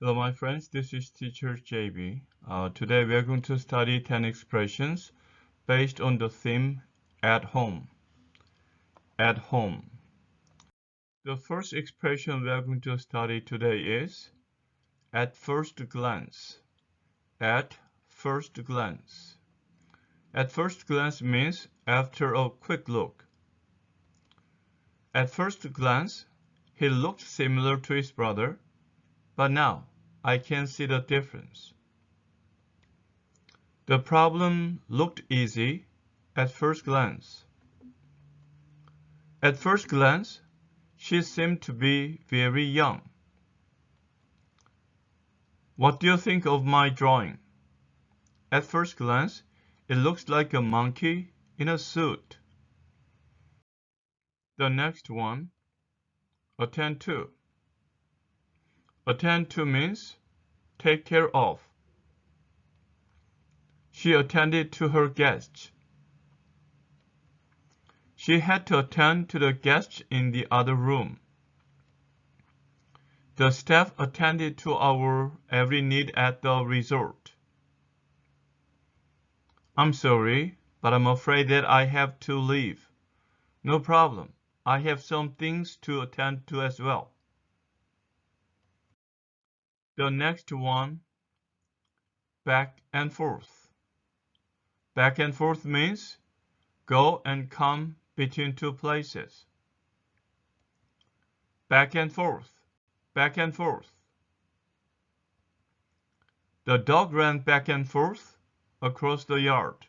Hello, my friends. This is teacher JB. Today we are going to study 10 expressions based on the theme at home. At home. The first expression we are going to study today is at first glance. At first glance. At first glance means after a quick look. At first glance, he looked similar to his brother, but now I can see the difference. The problem looked easy at first glance. At first glance, she seemed to be very young. What do you think of my drawing? At first glance, it looks like a monkey in a suit. The next one, attend to. Attend to means take care of. She attended to her guests. She had to attend to the guests in the other room. The staff attended to our every need at the resort. I'm sorry, but I'm afraid that I have to leave. No problem. I have some things to attend to as well. The next one, back and forth. Back and forth means go and come between two places. Back and forth. Back and forth. The dog ran back and forth across the yard.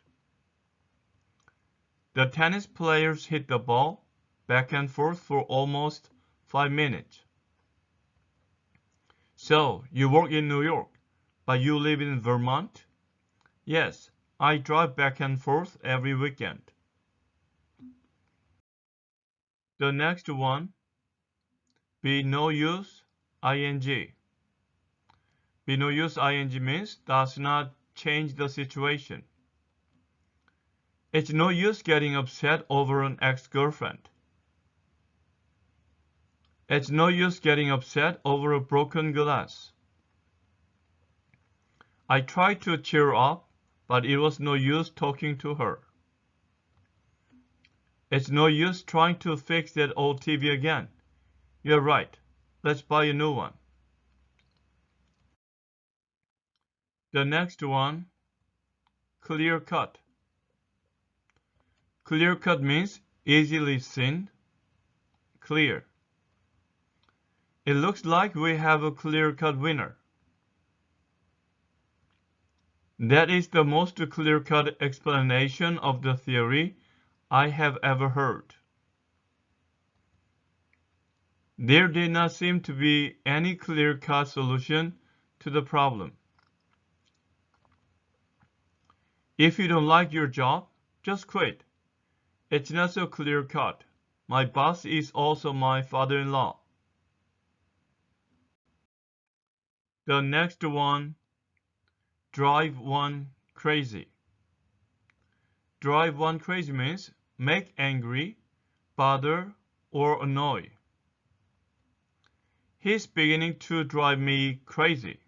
The tennis players hit the ball back and forth for almost 5 minutes. So, you work in New York, but you live in Vermont? Yes, I drive back and forth every weekend. The next one, be no use, ing. Be no use, ing means does not change the situation. It's no use getting upset over an ex-girlfriend. It's no use getting upset over a broken glass. I tried to cheer up, but it was no use talking to her. It's no use trying to fix that old TV again. You're right. Let's buy a new one. The next one, clear cut. Clear cut means easily seen, clear. It looks like we have a clear-cut winner. That is the most clear-cut explanation of the theory I have ever heard. There did not seem to be any clear-cut solution to the problem. If you don't like your job, just quit. It's not so clear-cut. My boss is also my father-in-law. The next one, drive one crazy. Drive one crazy means make angry, bother, or annoy. He's beginning to drive me crazy.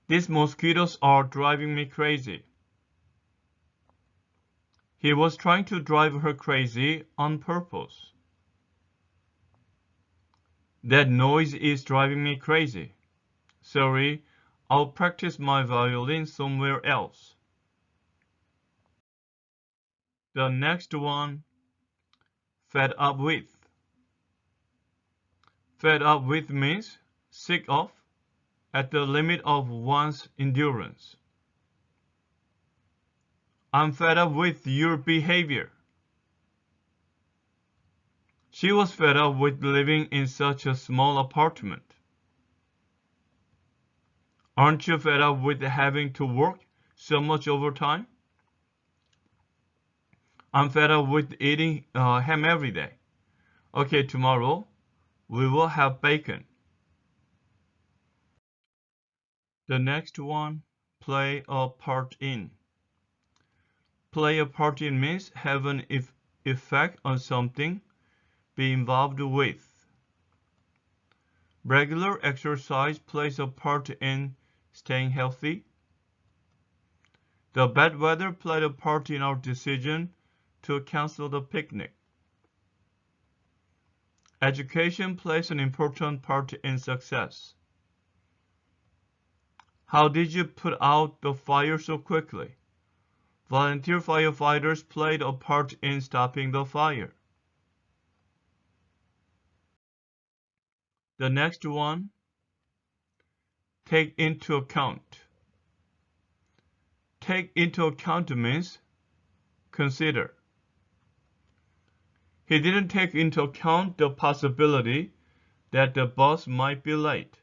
These mosquitoes are driving me crazy. He was trying to drive her crazy on purpose. That noise is driving me crazy. Sorry, I'll practice my violin somewhere else. The next one, fed up with. Fed up with means sick of, at the limit of one's endurance. I'm fed up with your behavior. She was fed up with living in such a small apartment. Aren't you fed up with having to work so much overtime? I'm fed up with eating ham every day. Okay, tomorrow we will have bacon. The next one, play a part in. Play a part in means have an effect on something, be involved with. Regular exercise plays a part in staying healthy. The bad weather played a part in our decision to cancel the picnic. Education plays an important part in success. How did you put out the fire so quickly? Volunteer firefighters played a part in stopping the fire. The next one, take into account. Take into account means consider. He didn't take into account the possibility that the bus might be late.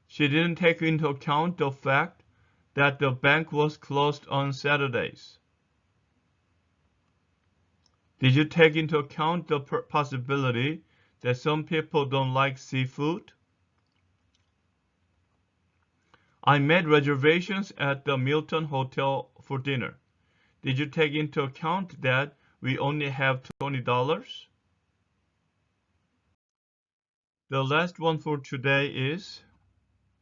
She didn't take into account the fact that the bank was closed on Saturdays. Did you take into account the possibility that some people don't like seafood? I made reservations at the Milton Hotel for dinner. Did you take into account that we only have $20? The last one for today is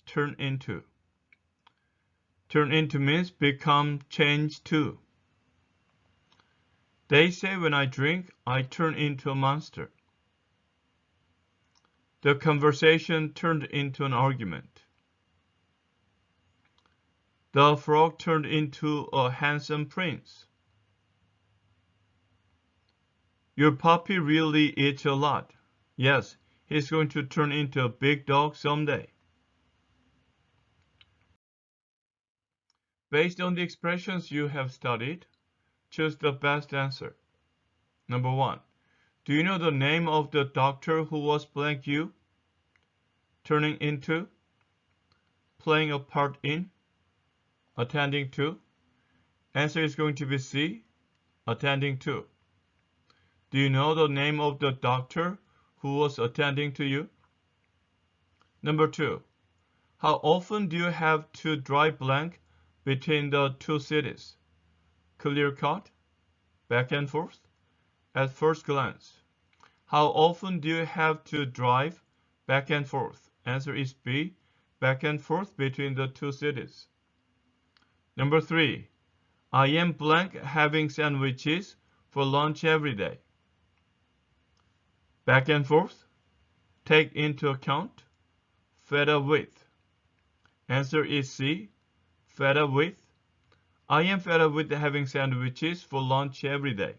turn into. Turn into means become, change to. They say when I drink, I turn into a monster. The conversation turned into an argument. The frog turned into a handsome prince. Your puppy really eats a lot. Yes, he's going to turn into a big dog someday. Based on the expressions you have studied, choose the best answer. Number 1. Do you know the name of the doctor who was blank you? Turning into, playing a part in, attending to. Answer is going to be C, attending to. Do you know the name of the doctor who was attending to you? Number 2. How often do you have to drive blank between the two cities? Clear cut, back and forth, at first glance. How often do you have to drive back and forth? Answer is B, back and forth between the two cities. Number 3. I am blank having sandwiches for lunch every day. Back and forth, take into account, fed up with. Answer is C, fed up with. I am fed up with having sandwiches for lunch every day.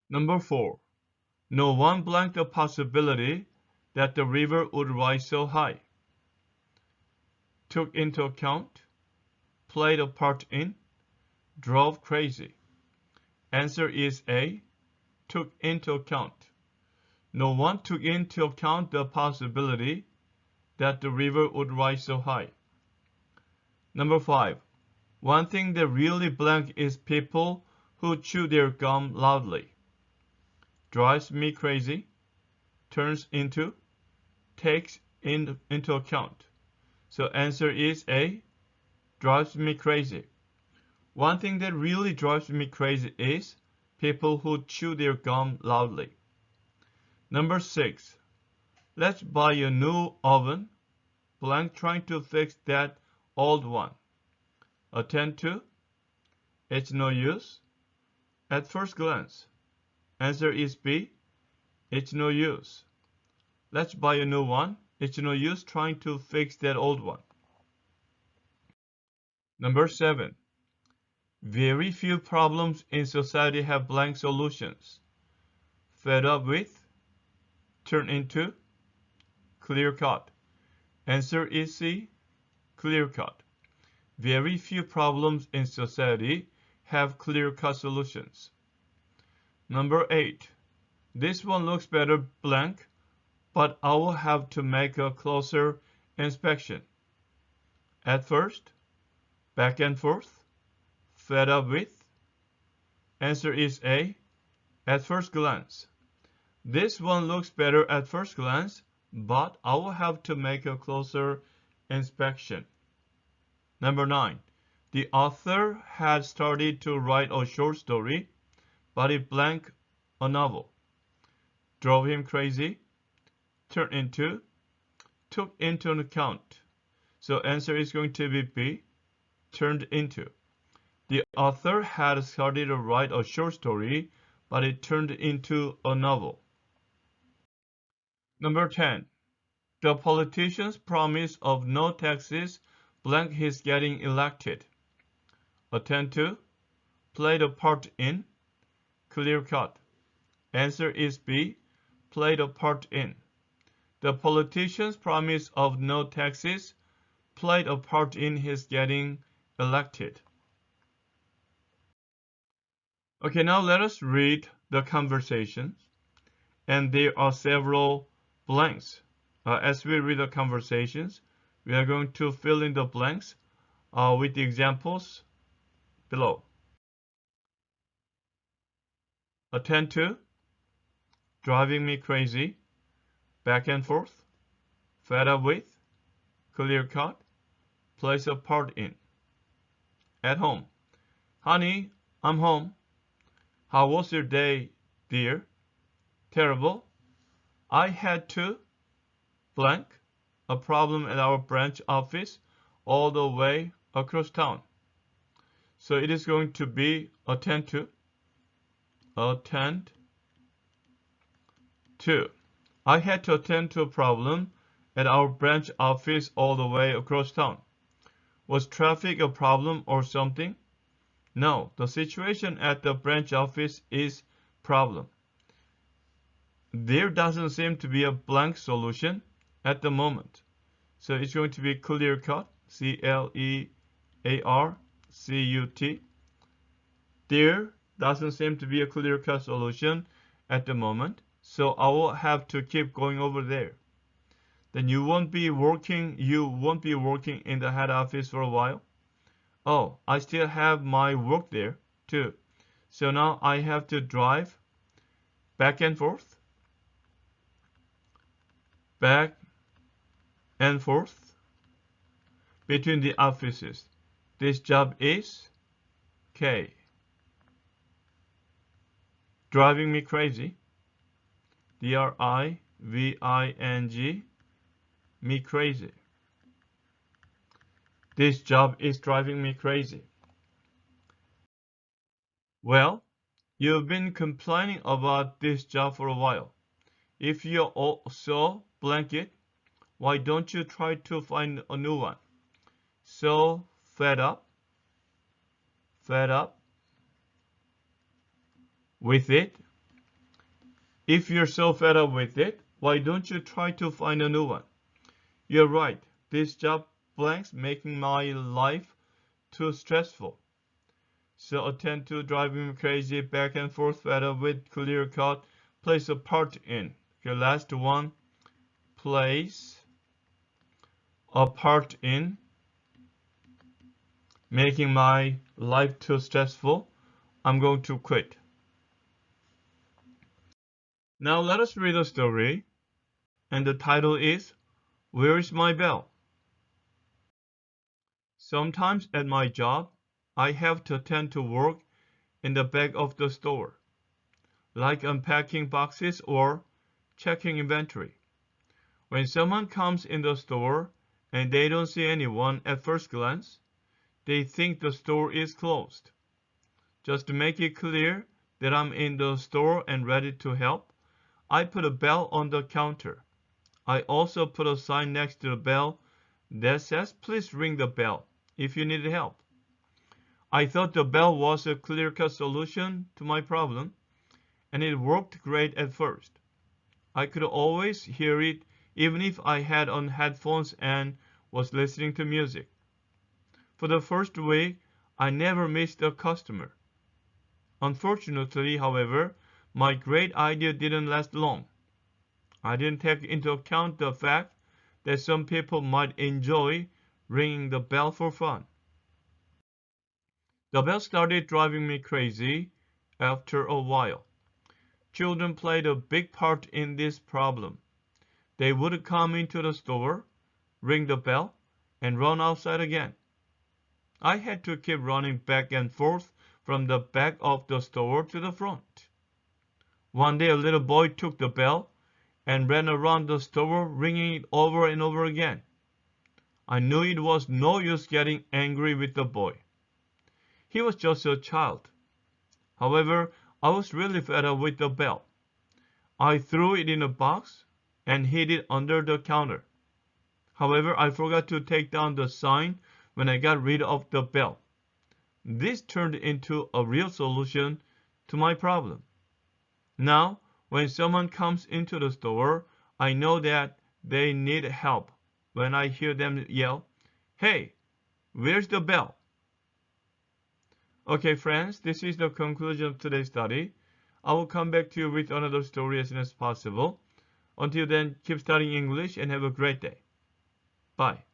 Number 4. No one blanked the possibility that the river would rise so high. Took into account, played a part in, drove crazy. Answer is A, took into account. No one took into account the possibility that the river would rise so high. Number 5. One thing that really blank is people who chew their gum loudly. Drives me crazy, turns into, takes into account. So answer is A, drives me crazy. One thing that really drives me crazy is people who chew their gum loudly. Number 6. Let's buy a new oven, blank trying to fix that old one. Attend to, it's no use. At first glance, answer is B, it's no use. Let's buy a new one, it's no use trying to fix that old one. Number 7. Very few problems in society have blank solutions. Fed up with, turn into, clear cut. Answer is C, clear cut. Very few problems in society have clear-cut solutions. Number 8. This one looks better blank, but I will have to make a closer inspection. At first, back and forth, fed up with. Answer is A, at first glance. This one looks better at first glance, but I will have to make a closer inspection. Number 9. The author had started to write a short story, but it blanked a novel. drove him crazy, turned into, took into account. So answer is going to be B, turned into. The author had started to write a short story, but it turned into a novel. Number 10. The politician's promise of no taxes blank his getting elected. Attend to, played a part in, clear cut. Answer is B, played a part in. The politician's promise of no taxes played a part in his getting elected. Okay, now let us read the conversation. And there are several blanks. As we read the conversations, we are going to fill in the blanks with the examples below. Attend to, driving me crazy, back and forth, fed up with, clear cut, place a part in. At home. Honey, I'm home. How was your day, dear? Terrible. I had to blank a problem at our branch office all the way across town. So it is going to be attend to. Attend to. I had to attend to a problem at our branch office all the way across town. Was traffic a problem or something? No, the situation at the branch office is problem. There doesn't seem to be a blank solution at the moment. So it's going to be clear cut, C-L-E-A-R-C-U-T. There doesn't seem to be a clear cut solution at the moment. So I will have to keep going over there. Then you won't be working in the head office for a while. Oh, I still have my work there too. So now I have to drive back and forth between the offices. This job is K. Driving me crazy. D-R-I-V-I-N-G. Me crazy. This job is driving me crazy. Well, you've been complaining about this job for a while. If you're also blanket, why don't you try to find a new one? So fed up with it. If you're so fed up with it, why don't you try to find a new one? You're right. This job blanks making my life too stressful. So attend to, driving me crazy, back and forth, fed up with, clear cut, place a part in. Okay, last one, place a part in, making my life too stressful. I'm going to quit. Now let us read a story, and the title is, Where is my bell? Sometimes at my job, I have to attend to work in the back of the store, like unpacking boxes or checking inventory. When someone comes in the store and they don't see anyone at first glance, they think the store is closed. Just to make it clear that I'm in the store and ready to help, I put a bell on the counter. I also put a sign next to the bell that says, please ring the bell if you need help. I thought the bell was a clear-cut solution to my problem, and it worked great at first. I could always hear it even if I had on headphones and was listening to music. For the first week, I never missed a customer. Unfortunately, however, my great idea didn't last long. I didn't take into account the fact that some people might enjoy ringing the bell for fun. The bell started driving me crazy after a while. Children played a big part in this problem. They would come into the store, ring the bell, and run outside again. I had to keep running back and forth from the back of the store to the front. One day a little boy took the bell and ran around the store ringing it over and over again. I knew it was no use getting angry with the boy. He was just a child. However, I was really fed up with the bell. I threw it in a box and hid it under the counter. However, I forgot to take down the sign when I got rid of the bell. This turned into a real solution to my problem. Now, when someone comes into the store, I know that they need help when I hear them yell, "Hey, where's the bell?" Okay, friends, this is the conclusion of today's study. I will come back to you with another story as soon as possible. Until then, keep studying English and have a great day. Bye.